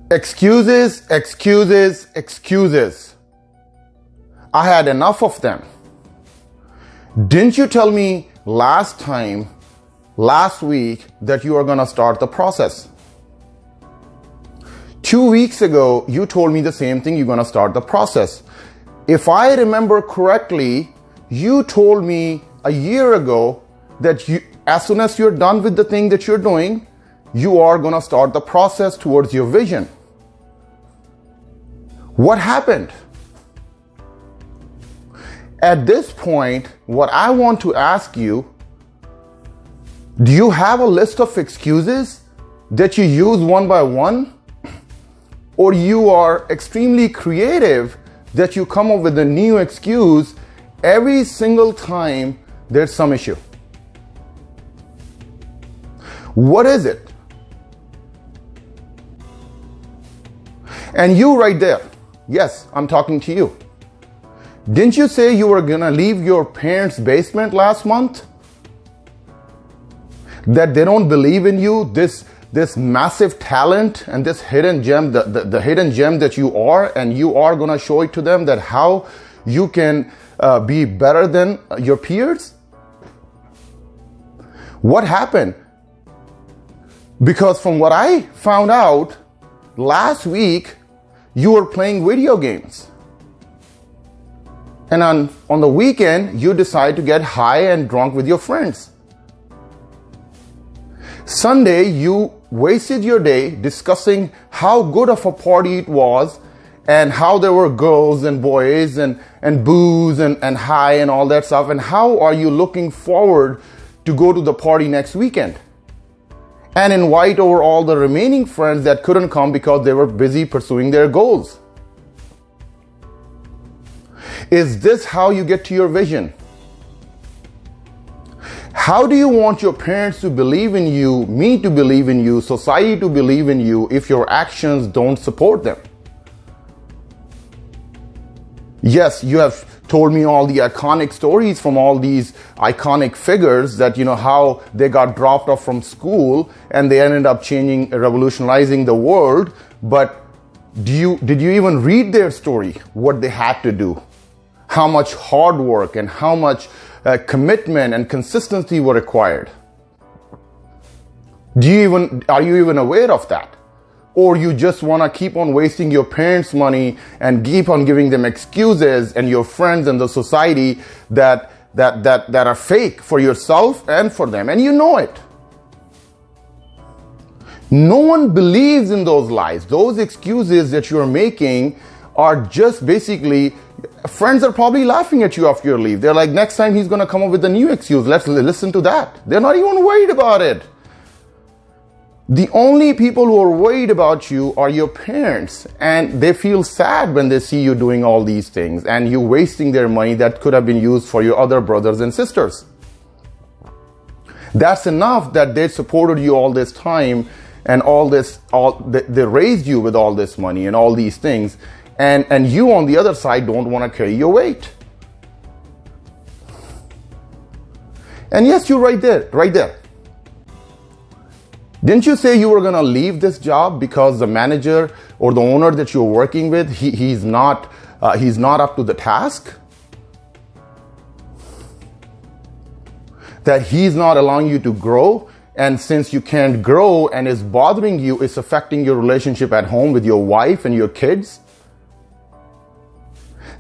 Excuses, excuses, excuses. I had enough of them. Didn't you tell me last week, that you are going to start the process? 2 weeks ago, you told me the same thing, you're going to start the process. If I remember correctly, you told me a year ago that as soon as you're done with the thing that you're doing, you are going to start the process towards your vision. What happened? At this point, what I want to ask you, do you have a list of excuses that you use one by one? Or you are extremely creative that you come up with a new excuse every single time there's some issue? What is it? And you right there, yes, I'm talking to you. Didn't you say you were gonna leave your parents' basement last month? That they don't believe in you, this massive talent and this hidden gem, the hidden gem that you are, and you are gonna show it to them that how you can be better than your peers? What happened? Because from what I found out, last week you were playing video games. And on the weekend, you decide to get high and drunk with your friends. Sunday, you wasted your day discussing how good of a party it was and how there were girls and boys and booze and high and all that stuff. And how are you looking forward to go to the party next weekend and invite over all the remaining friends that couldn't come because they were busy pursuing their goals? Is this how you get to your vision? How do you want your parents to believe in you, me to believe in you, society to believe in you if your actions don't support them? Yes, you have told me all the iconic stories from all these iconic figures that, how they got dropped off from school and they ended up revolutionizing the world. But did you even read their story? What they had to do? How much hard work and how much commitment and consistency were required? Are you even aware of that? Or you just want to keep on wasting your parents' money and keep on giving them excuses and your friends and the society that are fake for yourself and for them, and you know it. No one believes in those lies. Those excuses that you're making are just basically, friends are probably laughing at you after you leave. They're like, next time he's going to come up with a new excuse. Let's listen to that. They're not even worried about it. The only people who are worried about you are your parents, and they feel sad when they see you doing all these things and you wasting their money that could have been used for your other brothers and sisters. That's enough that they supported you all this time and they raised you with all this money and all these things. And you on the other side don't want to carry your weight. And yes, you're right there. Didn't you say you were going to leave this job because the manager or the owner that you're working with, he's not up to the task? That he's not allowing you to grow, and since you can't grow and it's bothering you, it's affecting your relationship at home with your wife and your kids?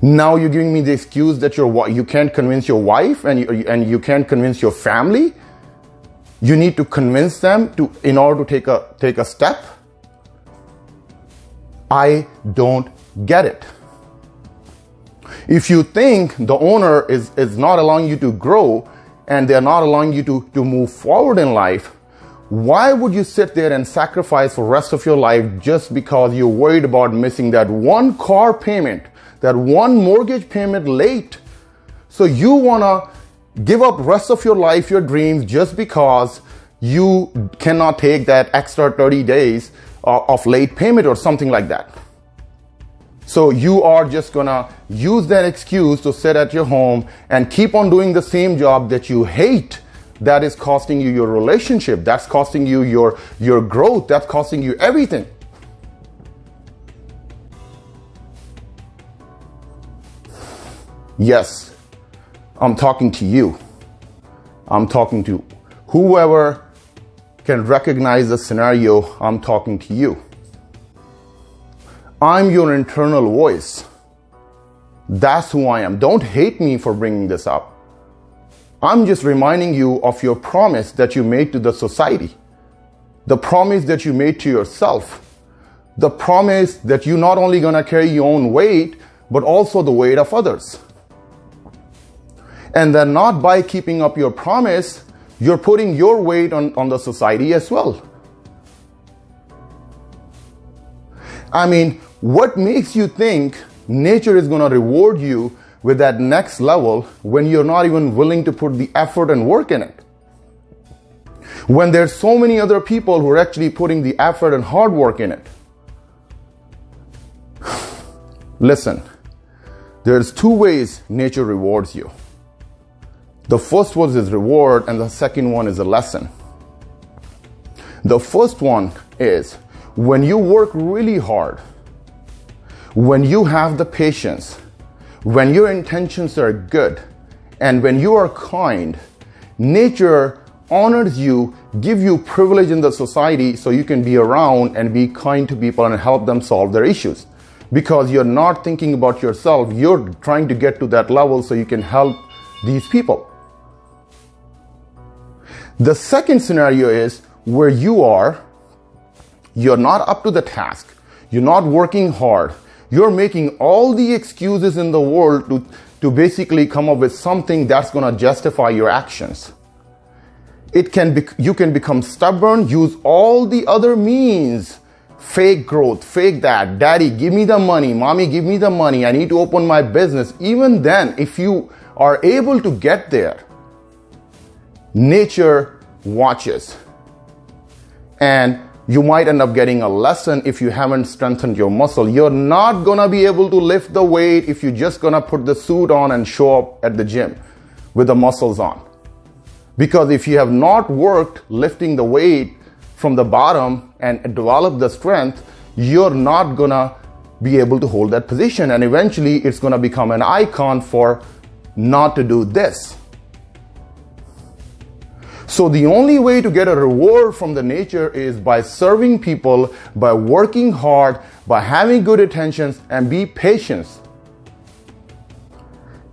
Now you're giving me the excuse that you can't convince your wife and you can't convince your family. You need to convince them in order to take a step. I don't get it. If you think the owner is not allowing you to grow and they're not allowing you to move forward in life, why would you sit there and sacrifice the rest of your life just because you're worried about missing that one car payment, that one mortgage payment late? So you want to give up rest of your life, your dreams, just because you cannot take that extra 30 days of late payment or something like that. So you are just gonna use that excuse to sit at your home and keep on doing the same job that you hate. That is costing you your relationship. That's costing you your growth. That's costing you everything. Yes, I'm talking to you. I'm talking to whoever can recognize the scenario. I'm talking to you. I'm your internal voice. That's who I am. Don't hate me for bringing this up. I'm just reminding you of your promise that you made to the society, the promise that you made to yourself, the promise that you're not only going to carry your own weight, but also the weight of others. And then not by keeping up your promise, you're putting your weight on the society as well. I mean, what makes you think nature is going to reward you with that next level when you're not even willing to put the effort and work in it? When there's so many other people who are actually putting the effort and hard work in it. Listen, there's two ways nature rewards you. The first one is reward, and the second one is a lesson. The first one is when you work really hard, when you have the patience, when your intentions are good, and when you are kind, nature honors you, give you privilege in the society so you can be around and be kind to people and help them solve their issues. Because you're not thinking about yourself, you're trying to get to that level so you can help these people. The second scenario is where you're not up to the task, you're not working hard, you're making all the excuses in the world to basically come up with something that's going to justify your actions. You can become stubborn, use all the other means, fake growth, fake that, daddy, give me the money, mommy, give me the money, I need to open my business. Even then, if you are able to get there, nature watches. And you might end up getting a lesson if you haven't strengthened your muscle. You're not going to be able to lift the weight if you're just going to put the suit on and show up at the gym with the muscles on. Because if you have not worked lifting the weight from the bottom and develop the strength, you're not going to be able to hold that position. And eventually it's going to become an icon for not to do this. So the only way to get a reward from the nature is by serving people, by working hard, by having good intentions, and be patient.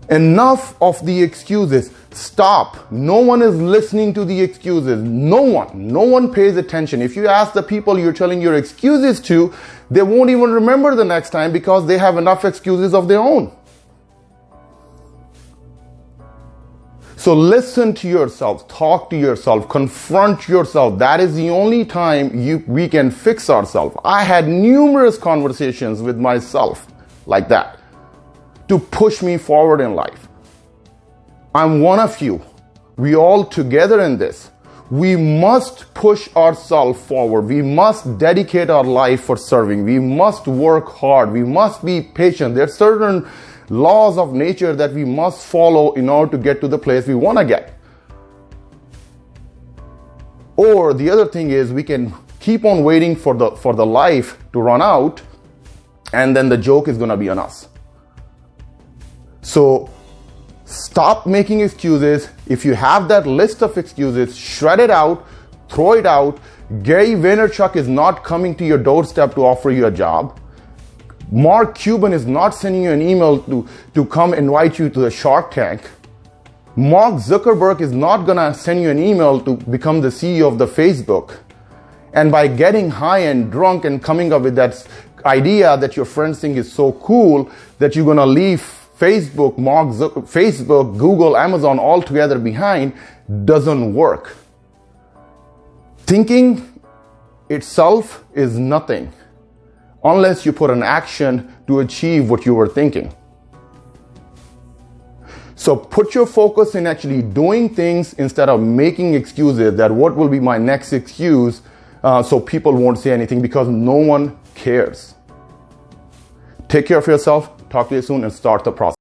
Enough of the excuses. Stop. No one is listening to the excuses. No one pays attention. If you ask the people you're telling your excuses to, they won't even remember the next time because they have enough excuses of their own. So listen to yourself, talk to yourself, confront yourself. That is the only time we can fix ourselves. I had numerous conversations with myself like that to push me forward in life. I'm one of you. We all together in this. We must push ourselves forward. We must dedicate our life for serving. We must work hard. We must be patient. There are certain laws of nature that we must follow in order to get to the place we want to get. Or the other thing is we can keep on waiting for the life to run out, and then the joke is going to be on us. So stop making excuses. If you have that list of excuses, shred it out, throw it out. Gary Vaynerchuk is not coming to your doorstep to offer you a job. Mark Cuban is not sending you an email to come invite you to the Shark Tank. Mark Zuckerberg is not going to send you an email to become the CEO of the Facebook. And by getting high and drunk and coming up with that idea that your friends think is so cool that you're going to leave Facebook, Facebook, Google, Amazon all together behind, doesn't work. Thinking itself is nothing unless you put an action to achieve what you were thinking. So put your focus in actually doing things instead of making excuses that what will be my next excuse, so people won't say anything, because no one cares. Take care of yourself. Talk to you soon and start the process.